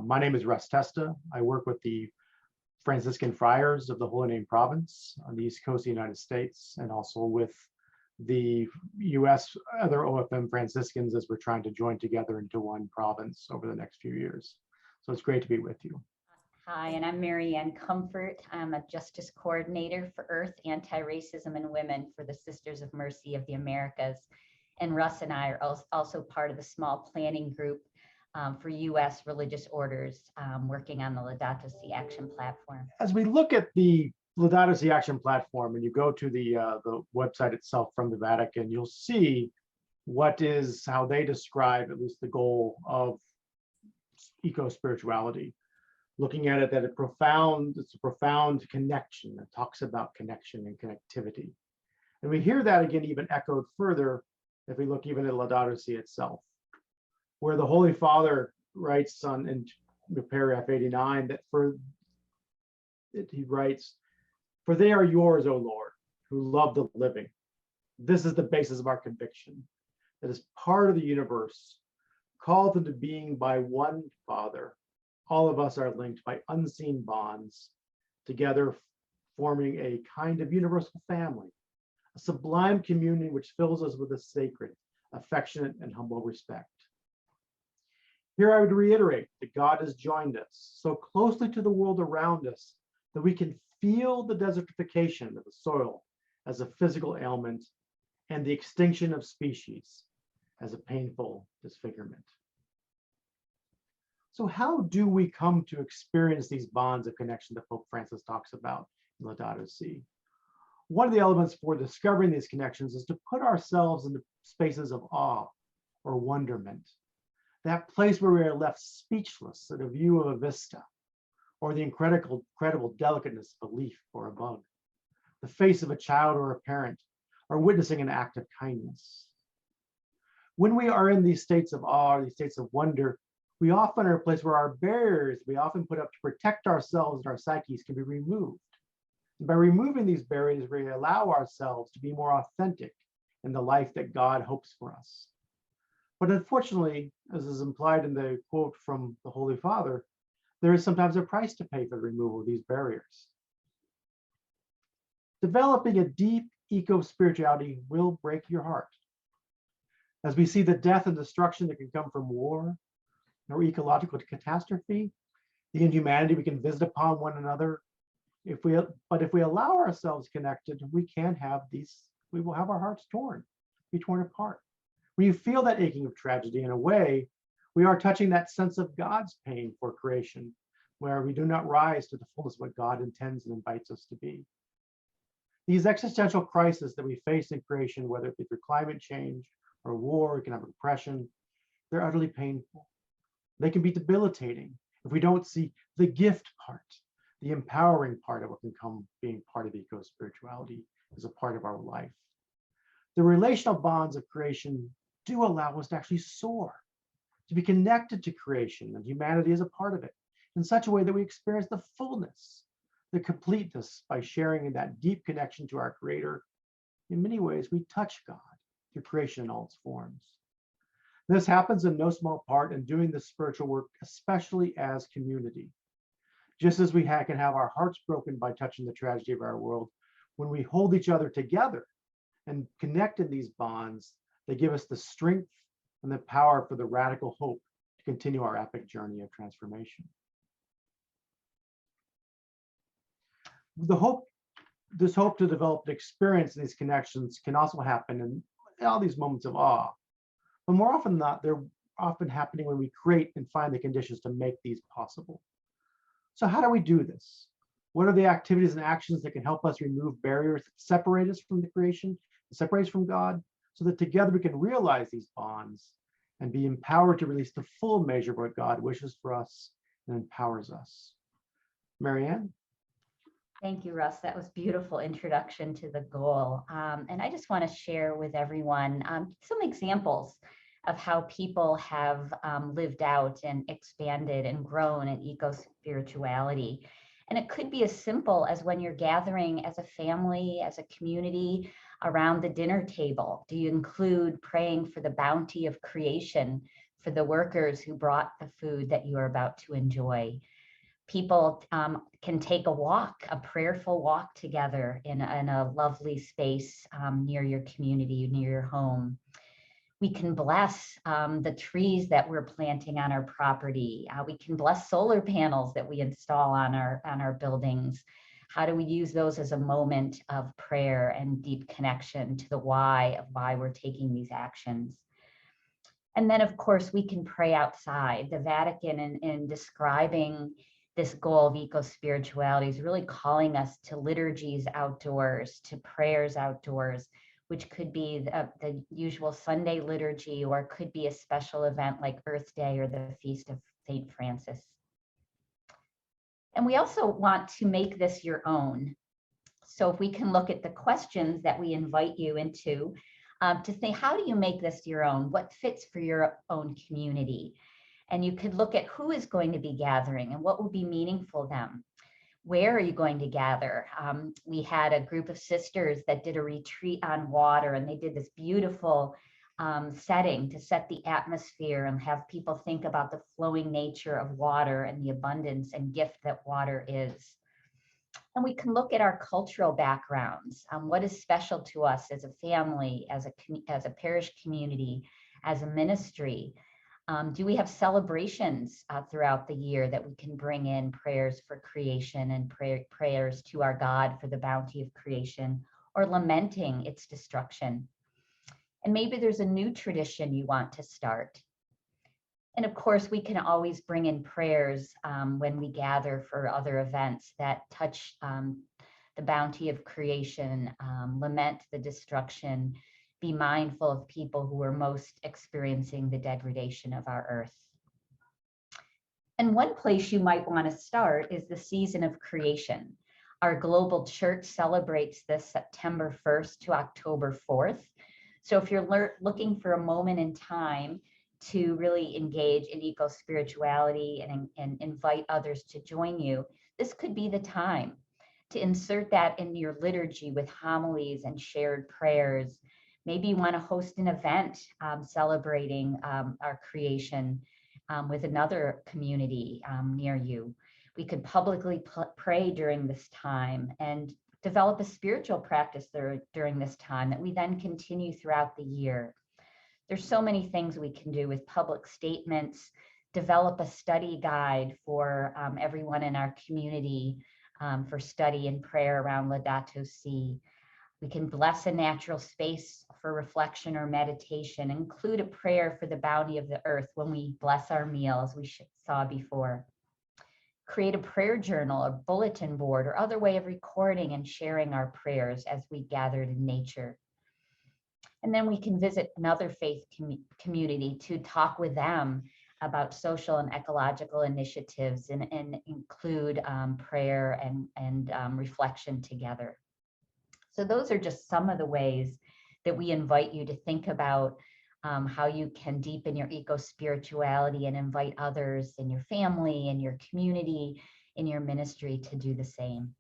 My name is Russ Testa. I work with the Franciscan Friars of the Holy Name Province on the East Coast of the United States, and also with the US other OFM Franciscans as we're trying to join together into one province over the next few years. So it's great to be with you. Hi, and I'm Mary Ann Comfort. I'm a Justice Coordinator for Earth, Anti-Racism, and Women for the Sisters of Mercy of the Americas. And Russ and I are also part of the small planning group for U.S. religious orders working on the Laudato Si Action Platform. As we look at the Laudato Si Action Platform, and you go to the website itself from the Vatican, you'll see how they describe at least the goal of eco-spirituality. Looking at it, that it's a profound connection. It talks about connection and connectivity. And we hear that again even echoed further if we look even at Laudato Si itself, where the Holy Father writes in paragraph 89 that he writes, "For they are yours, O Lord, who love the living. This is the basis of our conviction, that as part of the universe, called into being by one Father, all of us are linked by unseen bonds, together forming a kind of universal family, a sublime communion which fills us with a sacred, affectionate, and humble respect." Here I would reiterate that God has joined us so closely to the world around us that we can feel the desertification of the soil as a physical ailment and the extinction of species as a painful disfigurement. So how do we come to experience these bonds of connection that Pope Francis talks about in Laudato Si? One of the elements for discovering these connections is to put ourselves in the spaces of awe or wonderment, that place where we are left speechless at a view of a vista, or the incredible delicateness of a leaf or a bug, the face of a child or a parent, or witnessing an act of kindness. When we are in these states of awe, or these states of wonder, we often are a place where our barriers we often put up to protect ourselves and our psyches can be removed. And by removing these barriers, we allow ourselves to be more authentic in the life that God hopes for us. But unfortunately, as is implied in the quote from the Holy Father, there is sometimes a price to pay for the removal of these barriers. Developing a deep eco-spirituality will break your heart. As we see the death and destruction that can come from war or ecological catastrophe, the inhumanity we can visit upon one another, if we allow ourselves connected, we will have our hearts be torn apart. When you feel that aching of tragedy, in a way, we are touching that sense of God's pain for creation, where we do not rise to the fullness of what God intends and invites us to be. These existential crises that we face in creation, whether it be through climate change or war, economic oppression, they're utterly painful. They can be debilitating if we don't see the gift part, the empowering part of what can come being part of eco-spirituality as a part of our life. The relational bonds of creation do allow us to actually soar, to be connected to creation and humanity as a part of it in such a way that we experience the fullness, the completeness by sharing in that deep connection to our Creator. In many ways, we touch God through creation in all its forms. This happens in no small part in doing this spiritual work, especially as community. Just as we can have our hearts broken by touching the tragedy of our world, when we hold each other together and connect in these bonds, they give us the strength and the power for the radical hope to continue our epic journey of transformation. This hope to develop and experience these connections can also happen in all these moments of awe. But more often than not, they're often happening when we create and find the conditions to make these possible. So how do we do this? What are the activities and actions that can help us remove barriers that separate us from the creation, separate us from God, so that together we can realize these bonds and be empowered to release the full measure of what God wishes for us and empowers us? Mary Ann? Thank you, Russ. That was a beautiful introduction to the goal. And I just want to share with everyone some examples of how people have lived out and expanded and grown in eco-spirituality. And it could be as simple as when you're gathering as a family, as a community around the dinner table. Do you include praying for the bounty of creation for the workers who brought the food that you are about to enjoy. People can take a walk, a prayerful walk together in a lovely space near your community, near your home. We can bless the trees that we're planting on our property. We can bless solar panels that we install on our buildings. How do we use those as a moment of prayer and deep connection to the why of why we're taking these actions? And then, of course, we can pray outside. The Vatican, in describing this goal of eco-spirituality, is really calling us to liturgies outdoors, to prayers outdoors, which could be the usual Sunday liturgy, or it could be a special event like Earth Day or the Feast of St. Francis. And we also want to make this your own. So if we can look at the questions that we invite you into, to think, how do you make this your own? What fits for your own community? And you could look at who is going to be gathering and what will be meaningful to them. Where are you going to gather? We had a group of sisters that did a retreat on water, and they did this beautiful setting to set the atmosphere and have people think about the flowing nature of water and the abundance and gift that water is. And we can look at our cultural backgrounds. What is special to us as a family, as a parish community, as a ministry? Do we have celebrations throughout the year that we can bring in prayers for creation and prayers to our God for the bounty of creation, or lamenting its destruction? And maybe there's a new tradition you want to start. And of course, we can always bring in prayers when we gather for other events that touch the bounty of creation, lament the destruction, be mindful of people who are most experiencing the degradation of our earth. And one place you might want to start is the season of creation. Our global church celebrates this September 1st to October 4th. So if you're looking for a moment in time to really engage in eco-spirituality and invite others to join you, this could be the time to insert that in your liturgy with homilies and shared prayers. Maybe you want to host an event celebrating our creation with another community near you. We could publicly pray during this time and develop a spiritual practice during this time that we then continue throughout the year. There's so many things we can do with public statements, develop a study guide for everyone in our community for study and prayer around Laudato Si. We can bless a natural space for reflection or meditation, include a prayer for the bounty of the earth when we bless our meal, as we saw before. Create a prayer journal, a bulletin board, or other way of recording and sharing our prayers as we gathered in nature. And then we can visit another faith community to talk with them about social and ecological initiatives and include prayer and reflection together. So those are just some of the ways that we invite you to think about how you can deepen your eco-spirituality and invite others in your family, in your community, in your ministry to do the same.